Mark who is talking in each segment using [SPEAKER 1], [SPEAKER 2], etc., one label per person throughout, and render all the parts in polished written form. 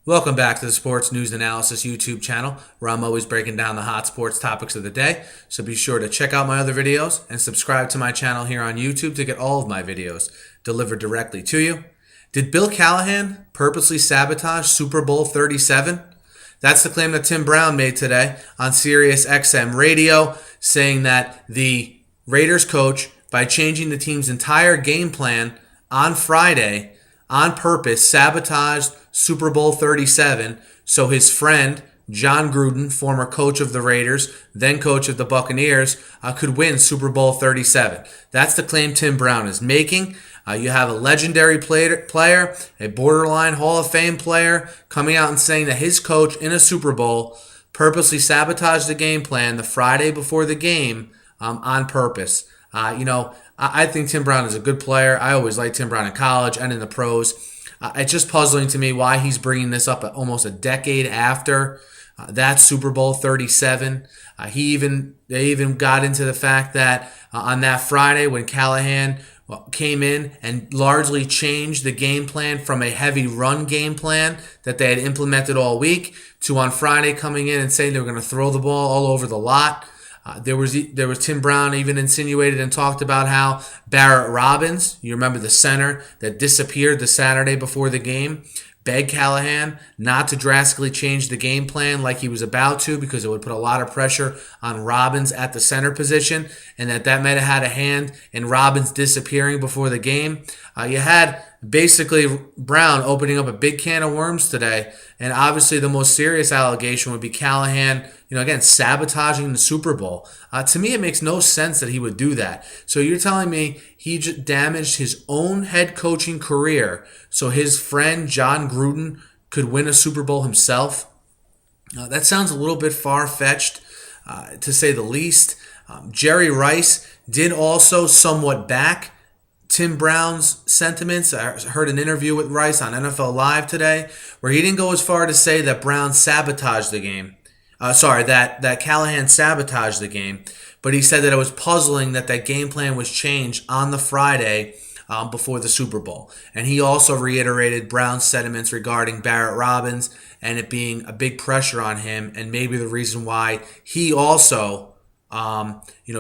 [SPEAKER 1] Welcome back to the Sports News Analysis YouTube channel, where I'm always breaking down the hot sports topics of the day. So be sure to check out my other videos and subscribe to my channel here on YouTube to get all of my videos delivered directly to you. Did Bill Callahan purposely sabotage Super Bowl 37? That's the claim that Tim Brown made today on Sirius XM radio, saying that the Raiders coach, by changing the team's entire game plan on Friday, on purpose, sabotaged Super Bowl 37 so his friend, John Gruden, former coach of the Raiders, then coach of the Buccaneers, could win Super Bowl 37. That's the claim Tim Brown is making. You have a legendary player, a borderline Hall of Fame player, coming out and saying that his coach in a Super Bowl purposely sabotaged the game plan the Friday before the game on purpose. I think Tim Brown is a good player. I always liked Tim Brown in college and in the pros. It's just puzzling to me why he's bringing this up almost a decade after that Super Bowl 37. They even got into the fact that on that Friday when Callahan came in and largely changed the game plan from a heavy run game plan that they had implemented all week to on Friday coming in and saying they were going to throw the ball all over the lot. There was Tim Brown even insinuated and talked about how Barrett Robbins, you remember the center that disappeared the Saturday before the game, begged Callahan not to drastically change the game plan like he was about to because it would put a lot of pressure on Robbins at the center position, and that might have had a hand in Robbins disappearing before the game. You had basically Brown opening up a big can of worms today, and obviously the most serious allegation would be Callahan, again, sabotaging the Super Bowl. To me, it makes no sense that he would do that. So you're telling me he just damaged his own head coaching career so his friend John Gruden could win a Super Bowl himself? That sounds a little bit far-fetched, to say the least. Jerry Rice did also somewhat back Tim Brown's sentiments. I heard an interview with Rice on NFL Live today where he didn't go as far to say that Brown sabotaged the game. That Callahan sabotaged the game. But he said that it was puzzling that game plan was changed on the Friday before the Super Bowl. And he also reiterated Brown's sentiments regarding Barrett Robbins and it being a big pressure on him and maybe the reason why he also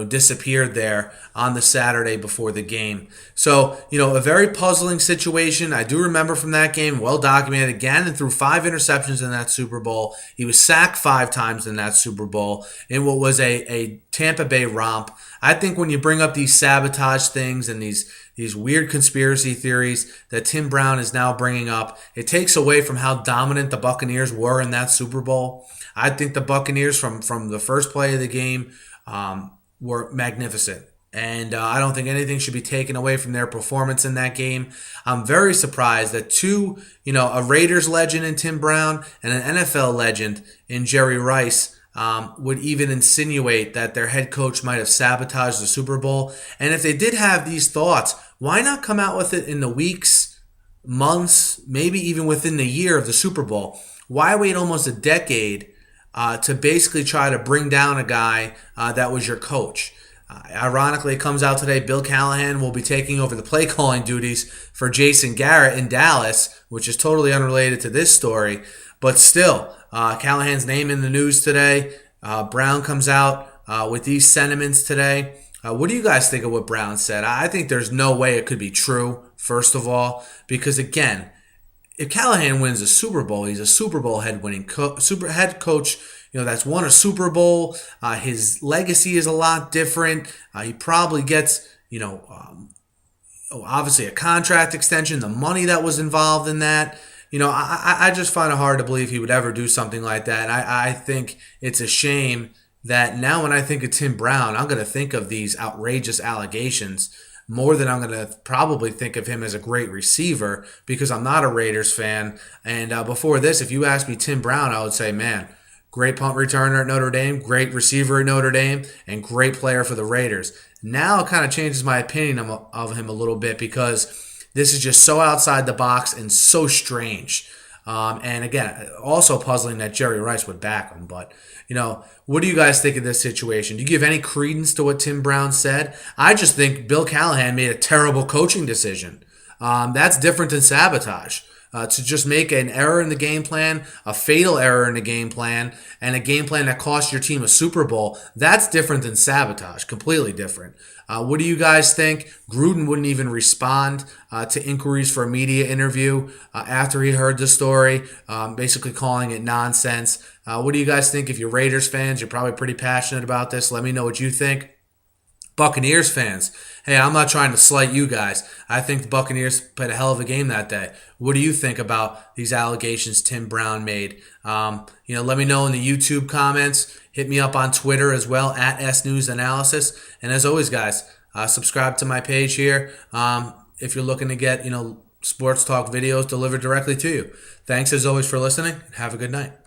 [SPEAKER 1] disappeared there on the Saturday before the game. So, a very puzzling situation. I do remember from that game, well documented again, and threw 5 interceptions in that Super Bowl. He was sacked 5 times in that Super Bowl in what was a Tampa Bay romp. I think when you bring up these sabotage things and these weird conspiracy theories that Tim Brown is now bringing up, it takes away from how dominant the Buccaneers were in that Super Bowl. I think the Buccaneers from the first play of the game were magnificent. And I don't think anything should be taken away from their performance in that game. I'm very surprised that a Raiders legend in Tim Brown and an NFL legend in Jerry Rice would even insinuate that their head coach might have sabotaged the Super Bowl. And if they did have these thoughts, why not come out with it in the weeks, months, maybe even within the year of the Super Bowl? Why wait almost a decade to basically try to bring down a guy that was your coach? Ironically, it comes out today, Bill Callahan will be taking over the play calling duties for Jason Garrett in Dallas, which is totally unrelated to this story. But still, Callahan's name in the news today. Brown comes out with these sentiments today. What do you guys think of what Brown said? I think there's no way it could be true, first of all, because again, if Callahan wins a Super Bowl, he's a Super Bowl head coach, that's won a Super Bowl. His legacy is a lot different. He probably gets, obviously a contract extension, the money that was involved in that. I just find it hard to believe he would ever do something like that. I think it's a shame that now when I think of Tim Brown, I'm going to think of these outrageous allegations more than I'm going to probably think of him as a great receiver because I'm not a Raiders fan. And before this, if you asked me Tim Brown, I would say, man, great punt returner at Notre Dame, great receiver at Notre Dame, and great player for the Raiders. Now it kind of changes my opinion of him a little bit because this is just so outside the box and so strange. And again, also puzzling that Jerry Rice would back him. But, what do you guys think of this situation? Do you give any credence to what Tim Brown said? I just think Bill Callahan made a terrible coaching decision. That's different than sabotage. to just make an error in the game plan, a fatal error in the game plan, and a game plan that cost your team a Super Bowl, that's different than sabotage, completely different. What do you guys think? Gruden wouldn't even respond to inquiries for a media interview after he heard the story, basically calling it nonsense. What do you guys think? If you're Raiders fans, you're probably pretty passionate about this. Let me know what you think. Buccaneers fans, hey, I'm not trying to slight you guys. I think the Buccaneers played a hell of a game that day. What do you think about these allegations Tim Brown made? Let me know in the YouTube comments. Hit me up on Twitter as well, at SNewsAnalysis. And as always, guys, subscribe to my page here if you're looking to get, sports talk videos delivered directly to you. Thanks as always for listening. Have a good night.